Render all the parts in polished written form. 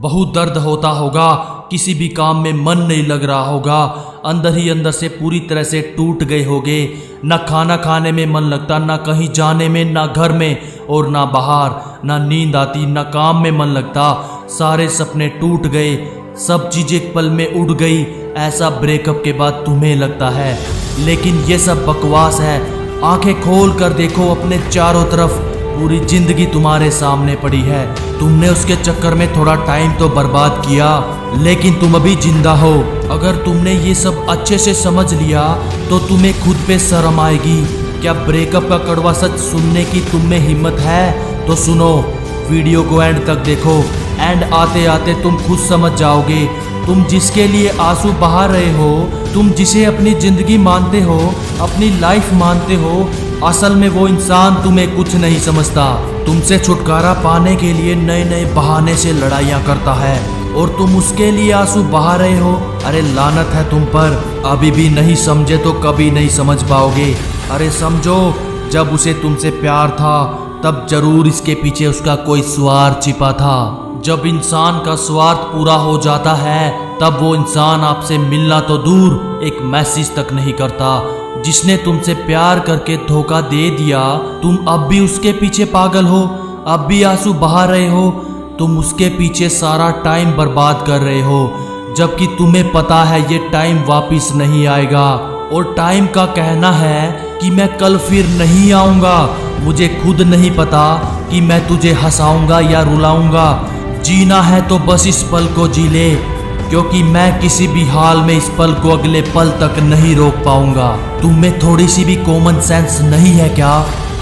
बहुत दर्द होता होगा, किसी भी काम में मन नहीं लग रहा होगा, अंदर ही अंदर से पूरी तरह से टूट गए होगे। ना खाना खाने में मन लगता, ना कहीं जाने में, ना घर में और ना बाहर, ना नींद आती, ना काम में मन लगता। सारे सपने टूट गए, सब चीज़ें एक पल में उड़ गई। ऐसा ब्रेकअप के बाद तुम्हें लगता है, लेकिन ये सब बकवास है। आंखें खोल कर देखो अपने चारों तरफ, पूरी जिंदगी तुम्हारे सामने पड़ी है। तुमने उसके चक्कर में थोड़ा टाइम तो बर्बाद किया, लेकिन तुम अभी जिंदा हो। अगर तुमने ये सब अच्छे से समझ लिया तो तुम्हें खुद पे शर्म आएगी। क्या ब्रेकअप का कड़वा सच सुनने की तुम में हिम्मत है? तो सुनो, वीडियो को एंड तक देखो। एंड आते आते तुम खुद समझ जाओगे, तुम जिसके लिए आंसू बहा रहे हो, तुम जिसे अपनी जिंदगी मानते हो, अपनी लाइफ मानते हो, असल में वो इंसान तुम्हें कुछ नहीं समझता। तुमसे छुटकारा पाने के लिए नए नए बहाने से लड़ाइयाँ करता है और तुम उसके लिए आंसू बहा रहे हो। अरे लानत है तुम पर, अभी भी नहीं समझे तो कभी नहीं समझ पाओगे। अरे समझो, जब उसे तुमसे प्यार था तब जरूर इसके पीछे उसका कोई स्वार्थ छिपा था। जब इंसान का स्वार्थ पूरा हो जाता है तब वो इंसान आपसे मिलना तो दूर, एक मैसेज तक नहीं करता। जिसने तुमसे प्यार करके धोखा दे दिया, तुम अब भी उसके पीछे पागल हो, अब भी आंसू बहा रहे हो। तुम उसके पीछे सारा टाइम बर्बाद कर रहे हो, जबकि तुम्हें पता है ये टाइम वापस नहीं आएगा। और टाइम का कहना है कि मैं कल फिर नहीं आऊँगा। मुझे खुद नहीं पता कि मैं तुझे हंसाऊंगा या रुलाऊंगा। जीना है तो बस इस पल को जी ले, क्योंकि मैं किसी भी हाल में इस पल को अगले पल तक नहीं रोक पाऊंगा। तुम्हें थोड़ी सी भी कॉमन सेंस नहीं है क्या?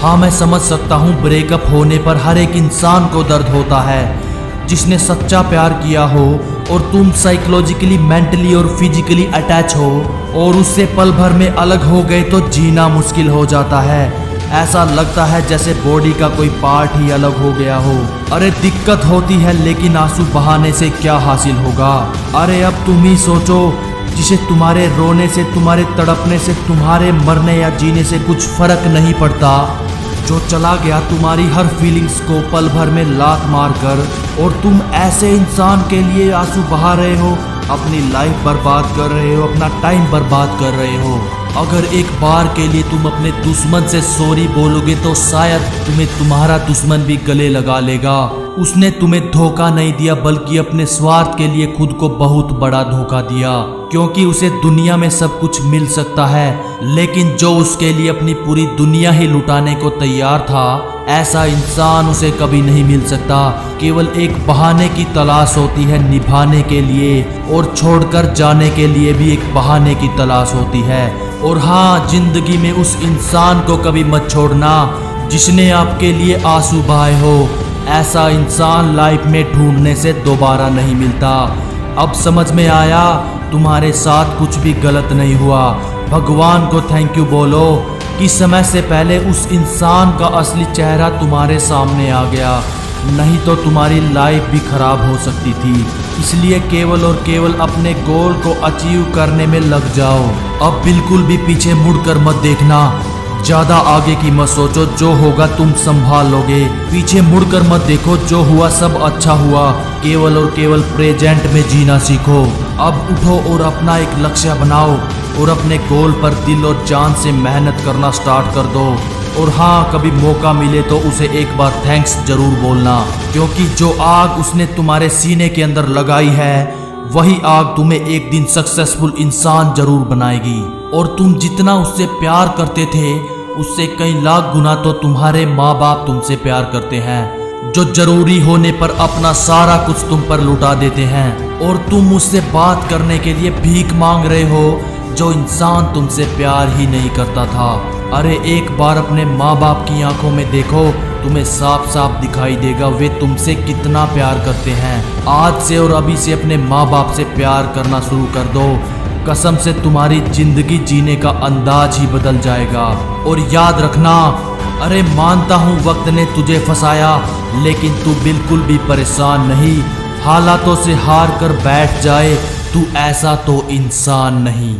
हाँ, मैं समझ सकता हूँ ब्रेकअप होने पर हर एक इंसान को दर्द होता है, जिसने सच्चा प्यार किया हो और तुम साइकोलॉजिकली, मेंटली और फिजिकली अटैच हो और उससे पल भर में अलग हो गए तो जीना मुश्किल हो जाता है। ऐसा लगता है जैसे बॉडी का कोई पार्ट ही अलग हो गया हो। अरे दिक्कत होती है, लेकिन आंसू बहाने से क्या हासिल होगा? अरे अब तुम ही सोचो, जिसे तुम्हारे रोने से, तुम्हारे तड़पने से, तुम्हारे मरने या जीने से कुछ फर्क नहीं पड़ता, जो चला गया तुम्हारी हर फीलिंग्स को पल भर में लात मार कर, और तुम ऐसे इंसान के लिए आंसू बहा रहे हो, अपनी लाइफ बर्बाद कर रहे हो, अपना टाइम बर्बाद कर रहे हो। अगर एक बार के लिए तुम अपने दुश्मन से सॉरी बोलोगे तो शायद तुम्हें तुम्हारा दुश्मन भी गले लगा लेगा। उसने तुम्हें धोखा नहीं दिया, बल्कि अपने स्वार्थ के लिए खुद को बहुत बड़ा धोखा दिया, क्योंकि उसे दुनिया में सब कुछ मिल सकता है, लेकिन जो उसके लिए अपनी पूरी दुनिया ही लुटाने को तैयार था, ऐसा इंसान उसे कभी नहीं मिल सकता। केवल एक बहाने की तलाश होती है निभाने के लिए, और छोड़कर जाने के लिए भी एक बहाने की तलाश होती है। और हाँ, जिंदगी में उस इंसान को कभी मत छोड़ना जिसने आपके लिए आंसू बहाए हो। ऐसा इंसान लाइफ में ढूंढने से दोबारा नहीं मिलता। अब समझ में आया, तुम्हारे साथ कुछ भी गलत नहीं हुआ। भगवान को थैंक यू बोलो कि समय से पहले उस इंसान का असली चेहरा तुम्हारे सामने आ गया, नहीं तो तुम्हारी लाइफ भी खराब हो सकती थी। इसलिए केवल और केवल अपने गोल को अचीव करने में लग जाओ। अब बिल्कुल भी पीछे मुड़कर मत देखना, ज्यादा आगे की मत सोचो, जो होगा तुम संभाल लोगे। पीछे मुड़कर मत देखो, जो हुआ सब अच्छा हुआ। केवल और केवल प्रेजेंट में जीना सीखो। अब उठो और अपना एक लक्ष्य बनाओ और अपने गोल पर दिल और जान से मेहनत करना स्टार्ट कर दो। और हाँ, कभी मौका मिले तो उसे एक बार थैंक्स जरूर बोलना, क्योंकि जो आग उसने तुम्हारे सीने के अंदर लगाई है, वही आग तुम्हें एक दिन सक्सेसफुल इंसान जरूर बनाएगी। और तुम जितना उससे प्यार करते थे, उससे कई लाख गुना तो तुम्हारे माँ बाप तुमसे प्यार करते हैं, जो जरूरी होने पर अपना सारा कुछ तुम पर लुटा देते हैं। और तुम उससे बात करने के लिए भीख मांग रहे हो, जो इंसान तुमसे प्यार ही नहीं करता था। अरे एक बार अपने माँ बाप की आंखों में देखो, तुम्हें साफ साफ दिखाई देगा वे तुमसे कितना प्यार करते हैं। आज से और अभी से अपने माँ बाप से प्यार करना शुरू कर दो, कसम से तुम्हारी जिंदगी जीने का अंदाज ही बदल जाएगा। और याद रखना, अरे मानता हूँ वक्त ने तुझे फंसाया, लेकिन तू बिल्कुल भी परेशान नहीं। हालातों से हार कर बैठ जाए, तू ऐसा तो इंसान नहीं।